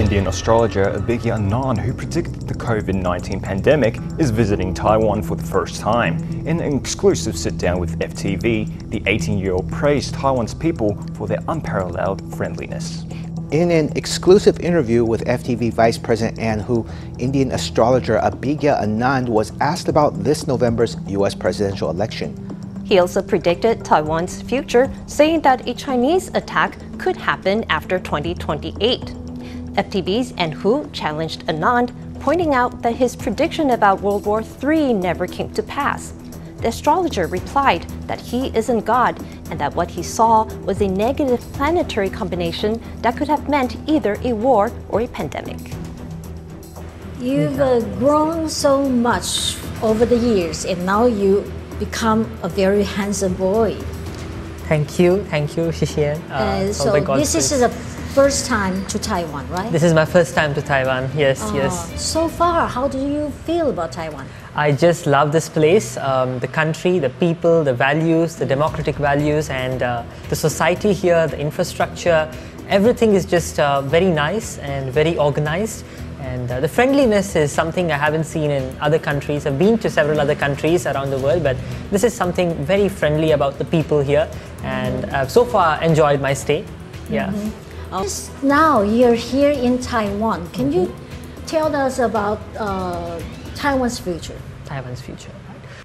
Indian astrologer Abhigya Anand, who predicted the COVID-19 pandemic, is visiting Taiwan for the first time. In an exclusive sit-down with FTV, the 18-year-old praised Taiwan's people for their unparalleled friendliness. In an exclusive interview with FTV Vice President Ann Hu, Indian astrologer Abhigya Anand was asked about this November's U.S. presidential election. He also predicted Taiwan's future, saying that a Chinese attack could happen after 2028. FTV's Ann Hu challenged Anand, pointing out that his prediction about World War III never came to pass. The astrologer replied that he isn't God and that what he saw was a negative planetary combination that could have meant either a war or a pandemic. You've grown so much over the years, and now you become a very handsome boy. Thank you, Xixien. So this is the first time to Taiwan, right? This is my first time to Taiwan, yes. So far, how do you feel about Taiwan? I just love this place, the country, the people, the values, the democratic values, and the society here, the infrastructure. Everything is just very nice and very organized. And the friendliness is something I haven't seen in other countries. I've been to several other countries around the world, but this is something very friendly about the people here. And I've so far enjoyed my stay. Yeah. Now you're here in Taiwan. Can you tell us about Taiwan's future? Taiwan's future.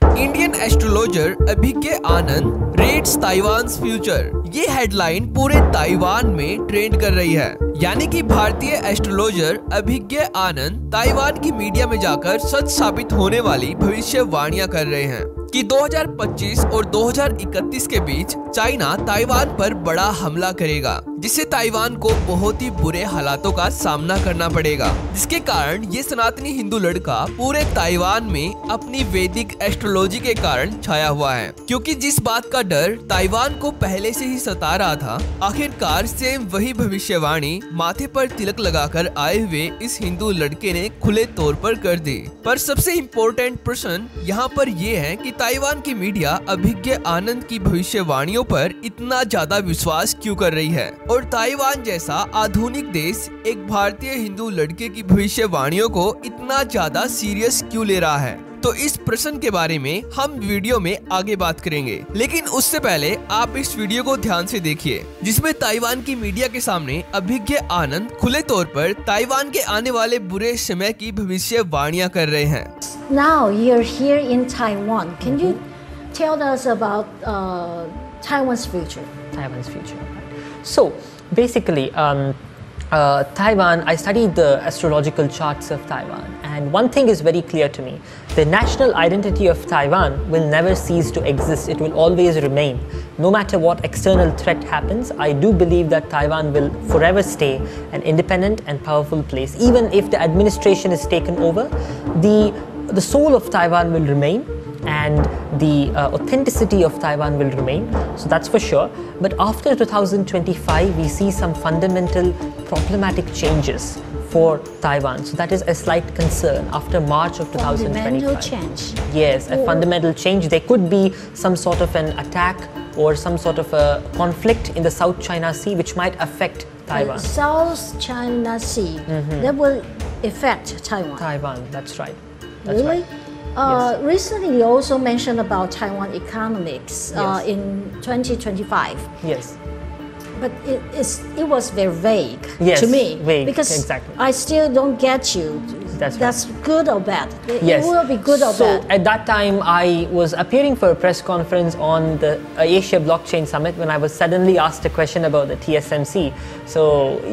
Indian astrologer Abhigya Anand rates Taiwan's future. ये headline पूरे Taiwan में trend कर रही है। यानी कि भारतीय astrologer Abhigya Anand Taiwan की मीडिया में जाकर सच साबित होने वाली भविष्यवाणियां कर रहे हैं कि 2025 और 2031 के बीच चाइना ताइवान पर बड़ा हमला करेगा, जिससे ताइवान को बहुत ही बुरे हालातों का सामना करना पड़ेगा, जिसके कारण ये सनातनी हिंदू लड़का पूरे ताइवान में अपनी वैदिक एस्ट्रोलॉजी के कारण छाया हुआ है। क्योंकि जिस बात का डर ताइवान को पहले से ही सता रहा था, आखिरकार सेम वही भविष्यवाणी माथे पर तिलक लगाकर आए हुए इस हिंदू लड़के ने खुले तौर पर कर दी। पर सबसे इम्पोर्टेंट प्रश्न यहाँ पर ये है कि ताइवान की मीडिया अभिज्ञ आनंद की भविष्यवाणियों पर इतना ज्यादा विश्वास क्यों कर रही है, और ताइवान जैसा आधुनिक देश एक भारतीय हिंदू लड़के की भविष्यवाणियों को इतना ज्यादा सीरियस क्यों ले रहा है। तो इस प्रश्न के बारे में हम वीडियो में आगे बात करेंगे, लेकिन उससे पहले आप इस वीडियो को ध्यान से देखिए, जिसमें ताइवान की मीडिया के सामने अभिज्ञ आनंद खुले तौर पर ताइवान के आने वाले बुरे समय की भविष्यवाणियां कर रहे हैं। Now you're here in Taiwan. Can you tell us about Taiwan's future? Taiwan's future. So basically, Taiwan, I studied the astrological charts of Taiwan, and one thing is very clear to me: the national identity of Taiwan will never cease to exist. It will always remain. No matter what external threat happens, I do believe that Taiwan will forever stay an independent and powerful place. Even if the administration is taken over, the soul of Taiwan will remain, and the authenticity of Taiwan will remain, so that's for sure. But after 2025, we see some fundamental problematic changes for Taiwan, so that is a slight concern after March of 2025. Fundamental change? Yes, a fundamental change. There could be some sort of an attack or some sort of a conflict in the South China Sea which might affect Taiwan. The South China Sea, that will affect Taiwan? Taiwan, that's right. That's really? Right. Yes. Recently, you also mentioned about Taiwan economics in 2025 Yes. But it was very vague to me, vague, because exactly. I still don't get you. That's good or bad? Yes. It will be good or bad? So at that time, I was appearing for a press conference on the Asia Blockchain Summit when I was suddenly asked a question about the TSMC. So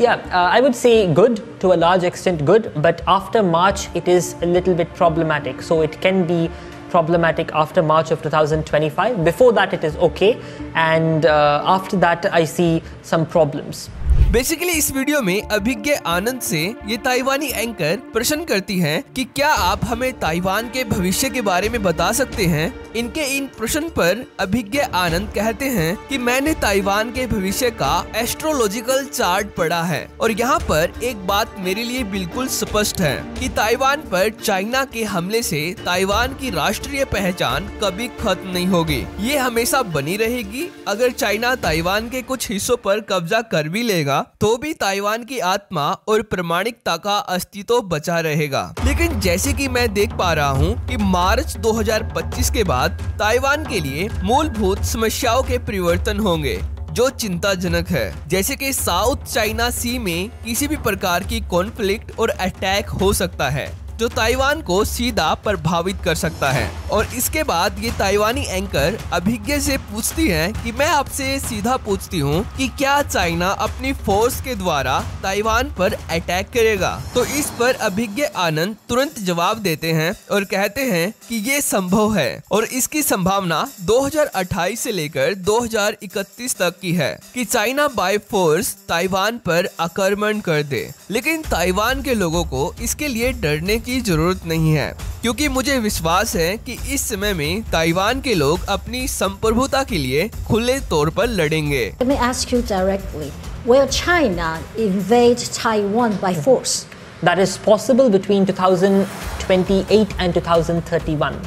yeah, I would say good, to a large extent good, but after March it is a little bit problematic. So it can be problematic after March of 2025. Before that it is okay, and after that I see some problems. Basically इस video में अभिज्ञ आनंद से ये ताइवानी anchor प्रश्न करती हैं कि क्या आप हमें ताइवान के भविष्य के बारे में बता सकते हैं। इनके इन प्रश्न पर अभिज्ञ आनंद कहते हैं कि मैंने ताइवान के भविष्य का एस्ट्रोलॉजिकल चार्ट पढ़ा है, और यहाँ पर एक बात मेरे लिए बिल्कुल स्पष्ट है कि ताइवान पर चाइना के हमले से ताइवान की राष्ट्रीय पहचान कभी खत्म नहीं होगी। ये हमेशा बनी रहेगी। अगर चाइना ताइवान के कुछ हिस्सों पर कब्जा कर भी लेगा तो भी ताइवान की आत्मा और प्रामाणिकता का अस्तित्व बचा रहेगा। लेकिन जैसे कि मैं देख पा रहा हूँ कि मार्च 2025 के बाद ताइवान के लिए मूलभूत समस्याओं के परिवर्तन होंगे जो चिंताजनक है, जैसे कि साउथ चाइना सी में किसी भी प्रकार की कॉन्फ्लिक्ट और अटैक हो सकता है जो ताइवान को सीधा प्रभावित कर सकता है। और इसके बाद ये ताइवानी एंकर अभिज्ञ से पूछती हैं कि मैं आपसे सीधा पूछती हूँ कि क्या चाइना अपनी फोर्स के द्वारा ताइवान पर अटैक करेगा। तो इस पर अभिज्ञ आनंद तुरंत जवाब देते हैं और कहते हैं कि ये संभव है और इसकी संभावना 2028 से लेकर 2031 तक की है कि चाइना बाय फोर्स ताइवान पर आक्रमण कर दे। लेकिन ताइवान के लोगों को इसके लिए डरने की जरूरत नहीं है, क्योंकि मुझे विश्वास है कि इस समय में ताइवान के लोग अपनी संप्रभुता के लिए खुले तौर पर लड़ेंगे। Let me ask you directly, will China invade Taiwan by force? That is possible between 2028 and 2031.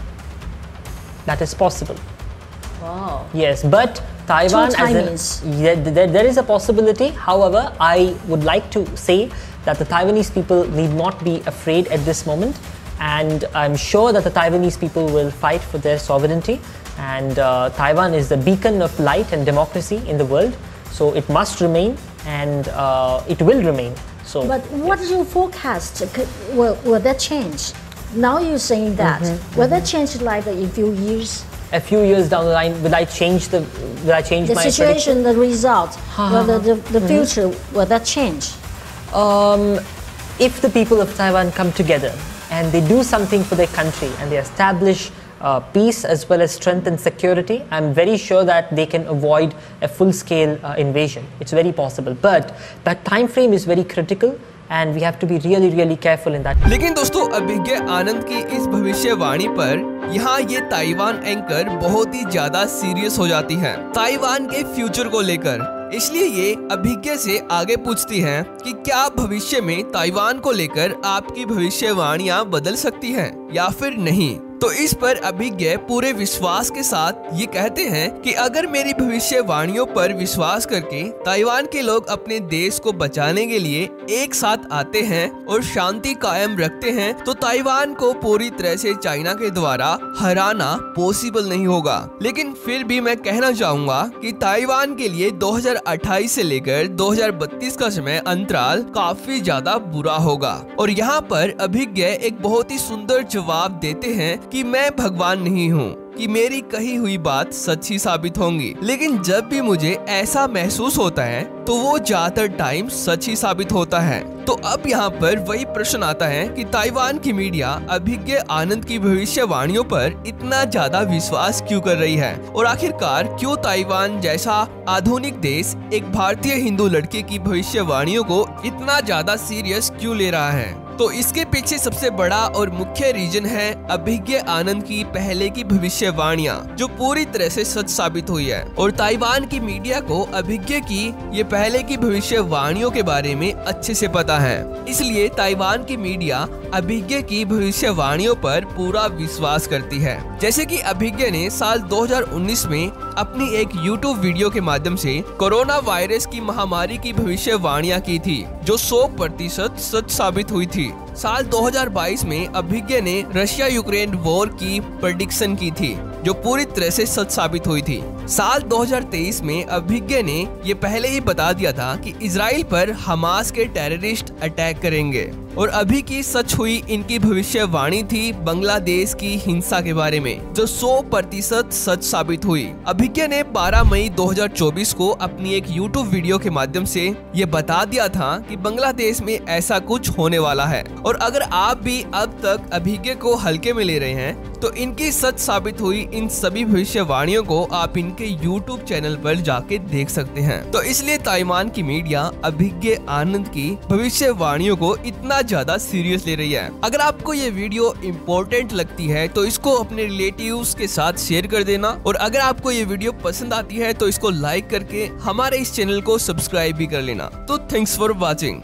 That is possible. Wow. Yes, but Taiwan there is a possibility. However, I would like to say that the Taiwanese people need not be afraid at this moment, and I'm sure that the Taiwanese people will fight for their sovereignty, and Taiwan is the beacon of light and democracy in the world, so it must remain, and it will remain. So, but what do you forecast? Will that change? Now you're saying that. Will that change like in a few years? A few years down the line, will I change my situation, prediction? the result, the future, will that change? If the people of Taiwan come together and they do something for their country and they establish peace as well as strength and security, I'm very sure that they can avoid a full-scale invasion. It's very possible, but that time frame is very critical. And we have to be really careful in that. लेकिन दोस्तों, अभिज्ञ आनंद की इस भविष्यवाणी पर यहाँ ये Taiwan anchor बहुत ही ज्यादा सीरियस हो जाती है ताइवान के फ्यूचर को लेकर। इसलिए ये अभिज्ञ से आगे पूछती हैं कि क्या भविष्य में ताइवान को लेकर आपकी भविष्यवाणियाँ बदल सकती हैं या फिर नहीं। तो इस पर अभिज्ञ पूरे विश्वास के साथ ये कहते हैं कि अगर मेरी भविष्यवाणियों पर विश्वास करके ताइवान के लोग अपने देश को बचाने के लिए एक साथ आते हैं और शांति कायम रखते हैं तो ताइवान को पूरी तरह से चाइना के द्वारा हराना पॉसिबल नहीं होगा। लेकिन फिर भी मैं कहना चाहूँगा कि ताइवान के लिए 2028 से लेकर 2032 का समय अंतराल काफी ज्यादा बुरा होगा। और यहाँ पर अभिज्ञ एक बहुत ही सुंदर जवाब देते हैं कि मैं भगवान नहीं हूँ कि मेरी कही हुई बात सच्ची साबित होंगी, लेकिन जब भी मुझे ऐसा महसूस होता है तो वो ज्यादातर टाइम सच ही साबित होता है। तो अब यहाँ पर वही प्रश्न आता है कि ताइवान की मीडिया अभिज्ञ आनंद की भविष्यवाणियों पर इतना ज्यादा विश्वास क्यों कर रही है और आखिरकार क्यों ताइवान जैसा आधुनिक देश एक भारतीय हिंदू लड़के की भविष्यवाणियों को इतना ज्यादा सीरियस क्यों ले रहा है। तो इसके पीछे सबसे बड़ा और मुख्य रीजन है अभिज्ञ आनंद की पहले की भविष्यवाणियां जो पूरी तरह से सच साबित हुई है और ताइवान की मीडिया को अभिज्ञ की ये पहले की भविष्यवाणियों के बारे में अच्छे से पता है। इसलिए ताइवान की मीडिया अभिज्ञ की भविष्यवाणियों पर पूरा विश्वास करती है। जैसे कि अभिज्ञ ने साल 2019 में अपनी एक YouTube वीडियो के माध्यम से कोरोना वायरस की महामारी की भविष्यवाणियां की थी जो 100% सच साबित हुई थी। साल 2022 में अभिज्ञ ने रशिया यूक्रेन वॉर की प्रेडिक्शन की थी जो पूरी तरह से सच साबित हुई थी। साल 2023 में अभिज्ञ ने ये पहले ही बता दिया था कि इजराइल पर हमास के टेररिस्ट अटैक करेंगे और अभी की सच हुई इनकी भविष्यवाणी थी बांग्लादेश की हिंसा के बारे में जो 100% सच साबित हुई। अभिज्ञ ने 12 मई 2024 को अपनी एक YouTube वीडियो के माध्यम से ये बता दिया था कि बांग्लादेश में ऐसा कुछ होने वाला है। और अगर आप भी अब तक अभिज्ञ को हल्के में ले रहे हैं तो इनकी सच साबित हुई इन सभी भविष्यवाणियों को आप इनके YouTube चैनल पर जाके देख सकते हैं। तो इसलिए ताइवान की मीडिया अभिज्ञ आनंद की भविष्यवाणियों को इतना ज्यादा सीरियस ले रही है। अगर आपको ये वीडियो इम्पोर्टेंट लगती है तो इसको अपने रिलेटिव्स के साथ शेयर कर देना और अगर आपको ये वीडियो पसंद आती है तो इसको लाइक करके हमारे इस चैनल को सब्सक्राइब भी कर लेना। तो थैंक्स फॉर वॉचिंग।